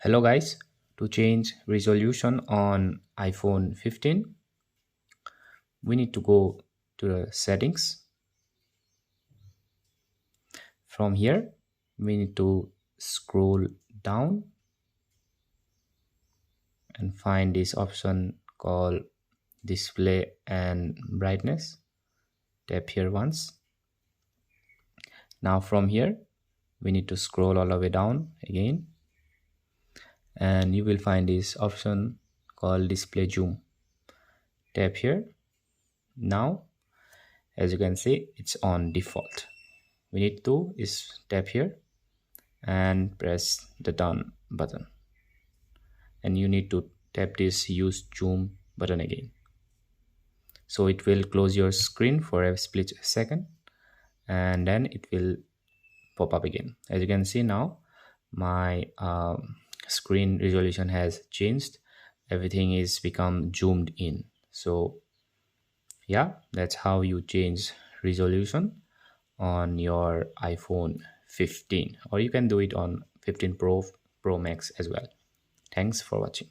Hello guys, to change resolution on iPhone 15, we need to go to the settings. From here, we need to scroll down and find this option called display and brightness. Tap here once. Now from here, we need to scroll all the way down again and you will find this option called display zoom. Tap here. Now as you can see, it's on default. We need to is tap here and press the done button, and you need to tap this use zoom button again, so it will close your screen for a split second and then it will pop up again. As you can see now, my screen resolution has changed. Everything is become zoomed in. So yeah, that's how you change resolution on your iPhone 15, or you can do it on 15 Pro Max as well. Thanks for watching.